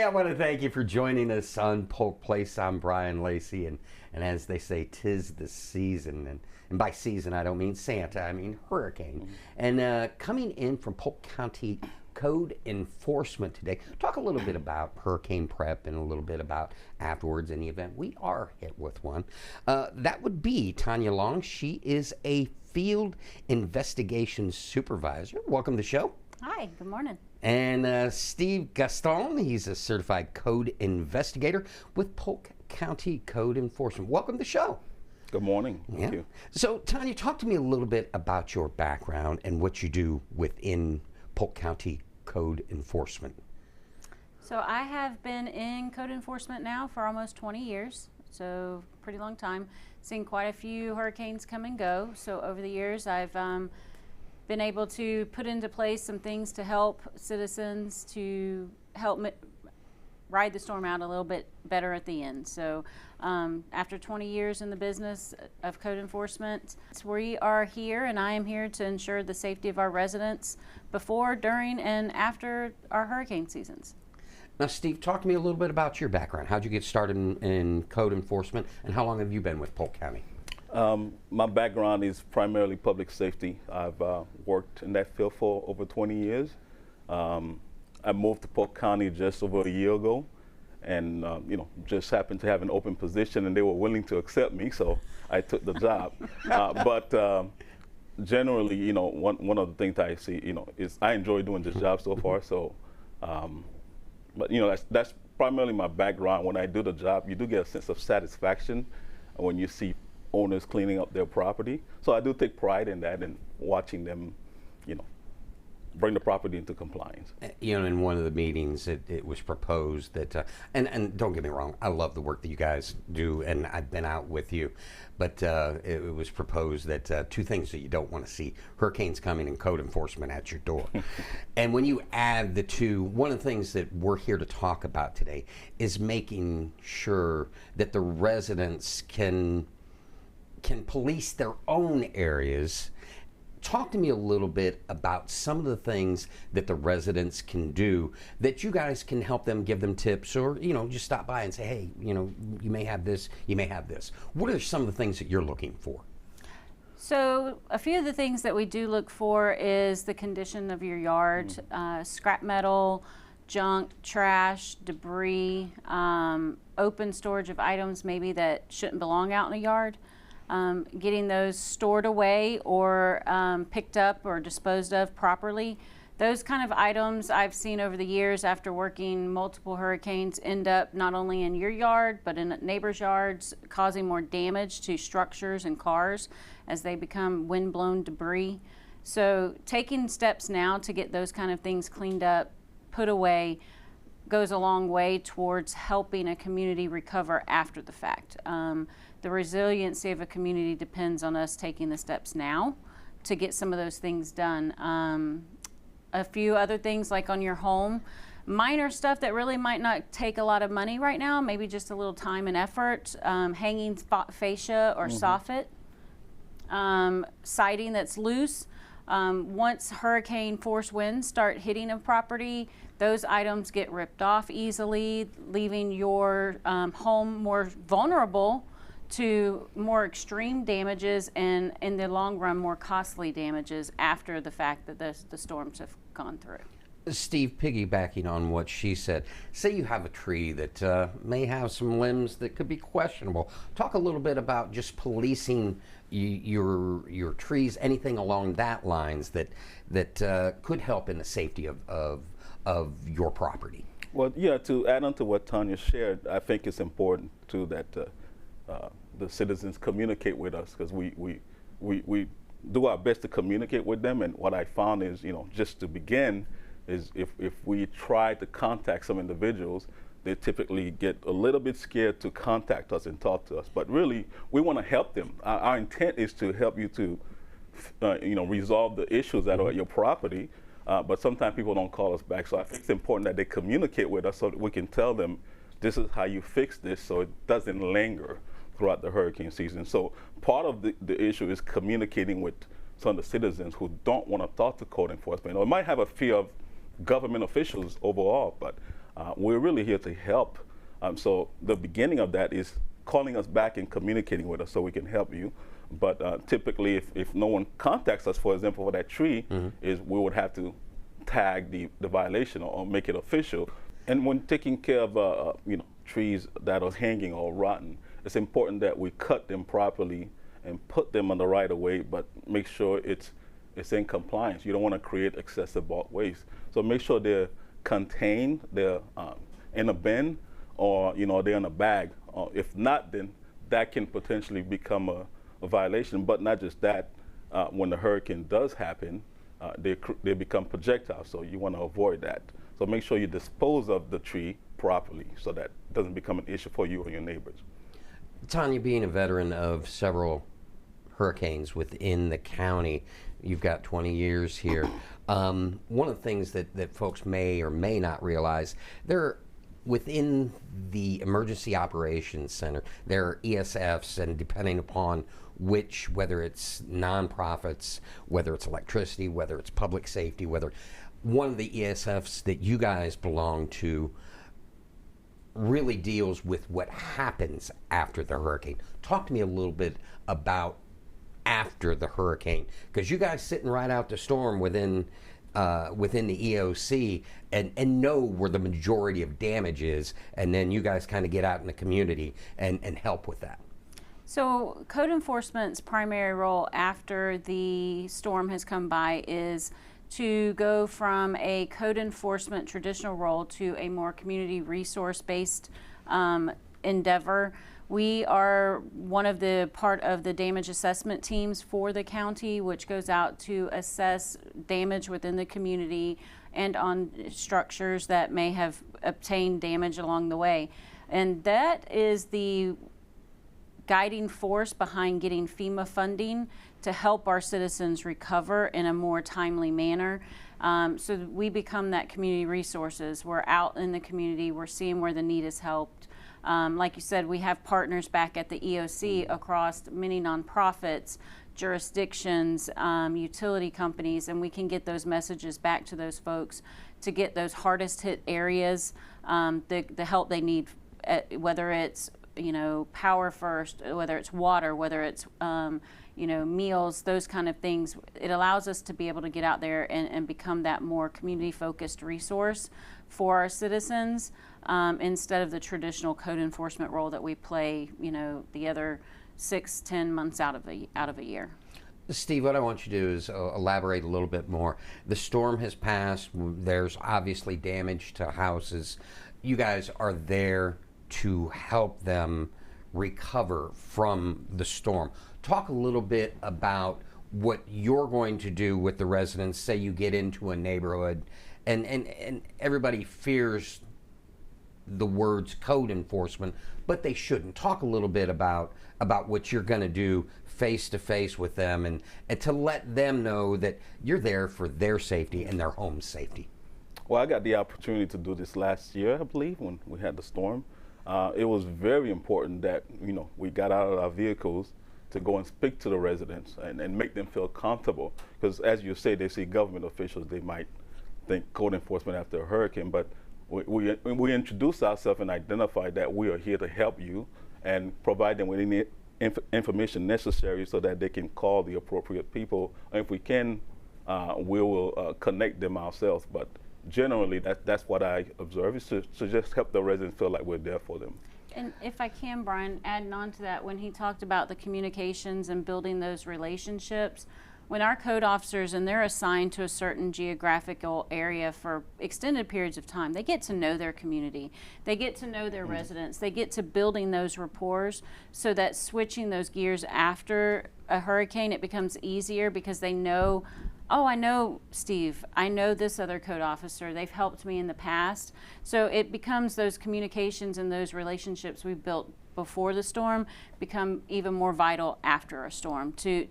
Hey, I want to thank you for joining us on Polk Place. I'm Brian Lacey, and as they say, 'tis the season. And by season, I don't mean Santa, I mean hurricane. And coming in from Polk County Code Enforcement today, talk a little bit about hurricane prep and a little bit about afterwards in the event we are hit with one. That would be Tanya Long. She is a field investigation supervisor. Welcome to the show. Hi, good morning. And Steve Gaston, he's a certified code investigator with Polk County Code Enforcement. Welcome to the show. Good morning. Thank you. So, Tanya, talk to me a little bit about your background and what you do within Polk County Code Enforcement. So I have been in code enforcement now for almost 20 years, so pretty long time. Seen quite a few hurricanes come and go. So over the years, I've been able to put into place some things to help citizens to help ride the storm out a little bit better at the end. So after 20 years in the business of code enforcement, we are here, and I am here to ensure the safety of our residents before, during, and after our hurricane seasons. Now, Steve, talk to me a little bit about your background. How'd you get started in code enforcement, and how long have you been with Polk County? My background is primarily public safety. I've worked in that field for over 20 years. I moved to Polk County just over a year ago, and just happened to have an open position, and they were willing to accept me, so I took the job. But generally, one of the things that I see, is I enjoy doing this job so far. So, but that's primarily my background. When I do the job, you do get a sense of satisfaction when you see owners cleaning up their property. So I do take pride in that and watching them, bring the property into compliance. In one of the meetings, it was proposed that, and don't get me wrong, I love the work that you guys do, and I've been out with you, but it was proposed that two things that you don't want to see: hurricanes coming and code enforcement at your door. And when you add the two, one of the things that we're here to talk about today is making sure that the residents can police their own areas. Talk to me a little bit about some of the things that the residents can do that you guys can help them, give them tips, or just stop by and say, hey, you may have this, you may have this. What are some of the things that you're looking for? So a few of the things that we do look for is the condition of your yard, scrap metal, junk, trash, debris, open storage of items maybe that shouldn't belong out in a yard. Getting those stored away or picked up or disposed of properly. Those kind of items I've seen over the years after working multiple hurricanes end up not only in your yard but in neighbors' yards, causing more damage to structures and cars as they become wind-blown debris. So taking steps now to get those kind of things cleaned up, put away, goes a long way towards helping a community recover after the fact. The resiliency of a community depends on us taking the steps now to get some of those things done. A few other things like on your home, minor stuff that really might not take a lot of money right now, maybe just a little time and effort, hanging fascia or soffit, siding that's loose. Once hurricane force winds start hitting a property, those items get ripped off easily, leaving your home more vulnerable to more extreme damages and in the long run more costly damages after the fact that the storms have gone through. Steve, piggybacking on what she said, say you have a tree that may have some limbs that could be questionable. Talk a little bit about just policing your trees, anything along that lines that could help in the safety of your property. Well, yeah, to add on to what Tanya shared, I think it's important too that the citizens communicate with us, because we do our best to communicate with them. And what I found is, just to begin, is if we try to contact some individuals, they typically get a little bit scared to contact us and talk to us. But really, we want to help them. Our intent is to help you to, resolve the issues that are at your property. But sometimes people don't call us back. So I think it's important that they communicate with us so that we can tell them, this is how you fix this so it doesn't linger throughout the hurricane season. So part of the issue is communicating with some of the citizens who don't want to talk to code enforcement or might have a fear of government officials overall. But We're really here to help. So the beginning of that is calling us back and communicating with us so we can help you. But typically, if no one contacts us, for example, for that tree, is we would have to tag the violation or make it official. And when taking care of trees that are hanging or rotten, it's important that we cut them properly and put them on the right of way, but make sure it's in compliance. You don't want to create excessive bulk waste. So make sure they're contained, they're in a bin, or they're in a bag. If not, then that can potentially become a violation. But not just that, when the hurricane does happen, they become projectiles. So you want to avoid that. So make sure you dispose of the tree properly so that it doesn't become an issue for you or your neighbors. Tanya, being a veteran of several hurricanes within the county, you've got 20 years here. One of the things that folks may or may not realize, within the Emergency Operations Center, there are ESFs, and depending upon whether it's nonprofits, whether it's electricity, whether it's public safety, one of the ESFs that you guys belong to really deals with what happens after the hurricane. Talk to me a little bit about after the hurricane, because you guys sitting right out the storm within the EOC and know where the majority of damage is, and then you guys kind of get out in the community and help with that. So code enforcement's primary role after the storm has come by is to go from a code enforcement traditional role to a more community resource-based endeavor. We are one of the part of the damage assessment teams for the county, which goes out to assess damage within the community and on structures that may have obtained damage along the way. And that is the guiding force behind getting FEMA funding to help our citizens recover in a more timely manner. So we become that community resources. We're out in the community, we're seeing where the need is helped. Like you said, we have partners back at the EOC across many nonprofits, jurisdictions, utility companies, and we can get those messages back to those folks to get those hardest hit areas the help they need, whether it's power first, whether it's water, whether it's meals, those kind of things. It allows us to be able to get out there and become that more community-focused resource for our citizens instead of the traditional code enforcement role that we play, the other 6-10 months out of a year. Steve, what I want you to do is elaborate a little bit more. The storm has passed. There's obviously damage to houses. You guys are there to help them recover from the storm. Talk a little bit about what you're going to do with the residents. Say you get into a neighborhood and everybody fears the words code enforcement, but they shouldn't. Talk a little bit about what you're going to do face to face with them and to let them know that you're there for their safety and their home safety. Well, I got the opportunity to do this last year, I believe, when we had the storm. It was very important that we got out of our vehicles to go and speak to the residents and make them feel comfortable. Because as you say, they see government officials, they might think code enforcement after a hurricane, but we introduce ourselves and identify that we are here to help you and provide them with any information necessary so that they can call the appropriate people. And if we can, we will connect them ourselves. But generally, that's what I observe, is to just help the residents feel like we're there for them. And if I can, Brian, adding on to that, when he talked about the communications and building those relationships, when our code officers, and they're assigned to a certain geographical area for extended periods of time, they get to know their community. They get to know their residents. They get to building those rapports so that switching those gears after a hurricane, it becomes easier because they know, oh, I know Steve, I know this other code officer, they've helped me in the past. So it becomes those communications and those relationships we've built before the storm become even more vital after a storm to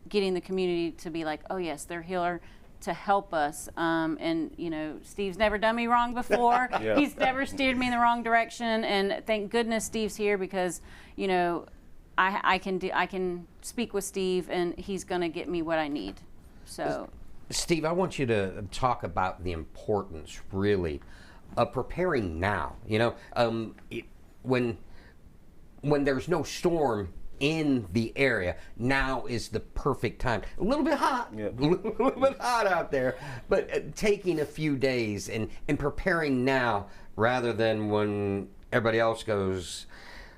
getting the community to be like, oh yes, they're here to help us. And Steve's never done me wrong before. Yeah. He's never steered me in the wrong direction. And thank goodness Steve's here because, I can speak with Steve and he's gonna get me what I need. So, Steve, I want you to talk about the importance, really, of preparing now. When there's no storm in the area, now is the perfect time. A little bit hot, Yeah. a little bit hot out there, but taking a few days and preparing now rather than when everybody else goes,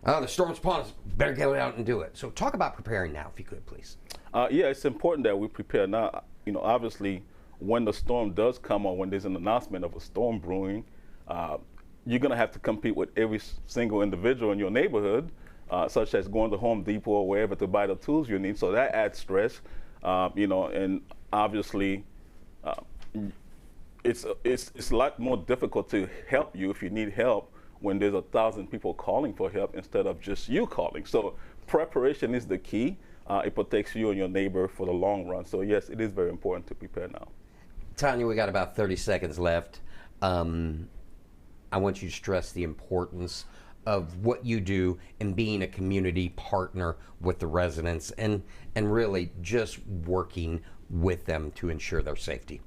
oh, the storm's upon us, better go out and do it. So talk about preparing now, if you could, please. Yeah, it's important that we prepare now. Obviously, when the storm does come or when there's an announcement of a storm brewing, you're going to have to compete with every single individual in your neighborhood, such as going to Home Depot or wherever to buy the tools you need. So that adds stress, and obviously it's a lot more difficult to help you if you need help when there's 1,000 people calling for help instead of just you calling. So preparation is the key. It protects you and your neighbor for the long run. So yes, it is very important to prepare now. Tanya, we got about 30 seconds left. I want you to stress the importance of what you do in being a community partner with the residents and really just working with them to ensure their safety.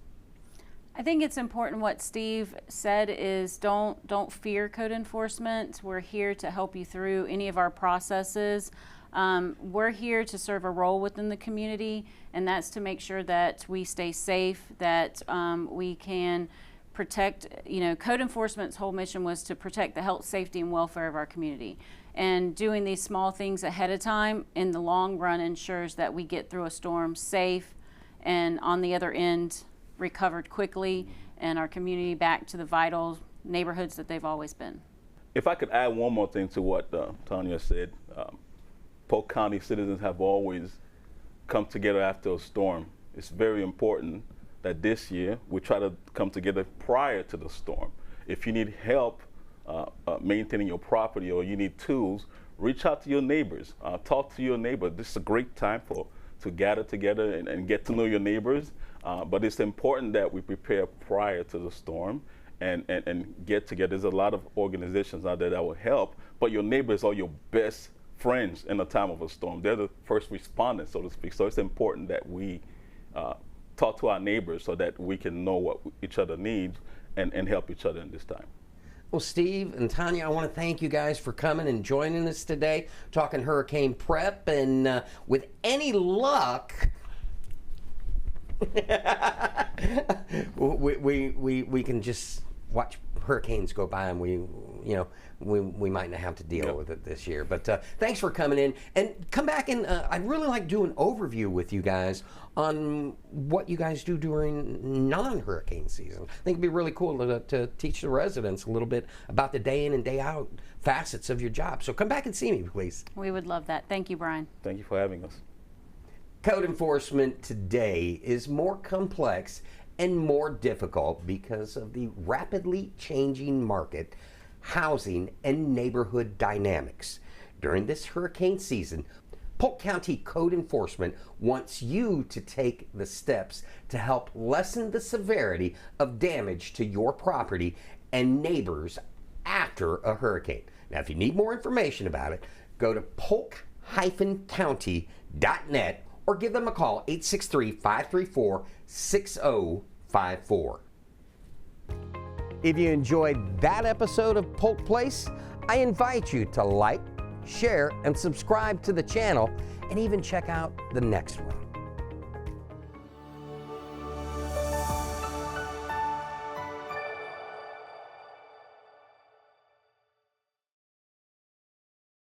I think it's important what Steve said is don't fear code enforcement. We're here to help you through any of our processes. We're here to serve a role within the community, and that's to make sure that we stay safe, that we can protect, code enforcement's whole mission was to protect the health, safety, and welfare of our community. And doing these small things ahead of time in the long run ensures that we get through a storm safe and on the other end recovered quickly and our community back to the vital neighborhoods that they've always been. If I could add one more thing to what Tanya said, Polk County citizens have always come together after a storm. It's very important that this year we try to come together prior to the storm. If you need help maintaining your property or you need tools, reach out to your neighbors. Talk to your neighbor. This is a great time to gather together and get to know your neighbors. But it's important that we prepare prior to the storm and get together. There's a lot of organizations out there that will help, but your neighbors are your best friends in the time of a storm. They're the first responders, so to speak. So it's important that we talk to our neighbors so that we can know what each other needs and help each other in this time. Well, Steve and Tanya, I want to thank you guys for coming and joining us today, talking hurricane prep, and with any luck, we can just watch hurricanes go by, and we might not have to deal with it this year. But thanks for coming in, and come back, and I'd really like to do an overview with you guys on what you guys do during non-hurricane season. I think it'd be really cool to teach the residents a little bit about the day in and day out facets of your job. So come back and see me, please. We would love that. Thank you, Brian. Thank you for having us. Code enforcement today is more complex and more difficult because of the rapidly changing market, housing, and neighborhood dynamics. During this hurricane season, Polk County Code Enforcement wants you to take the steps to help lessen the severity of damage to your property and neighbors after a hurricane. Now, if you need more information about it, go to polk-county.net or give them a call, 863-534-6054. If you enjoyed that episode of Polk Place, I invite you to like, share, and subscribe to the channel, and even check out the next one.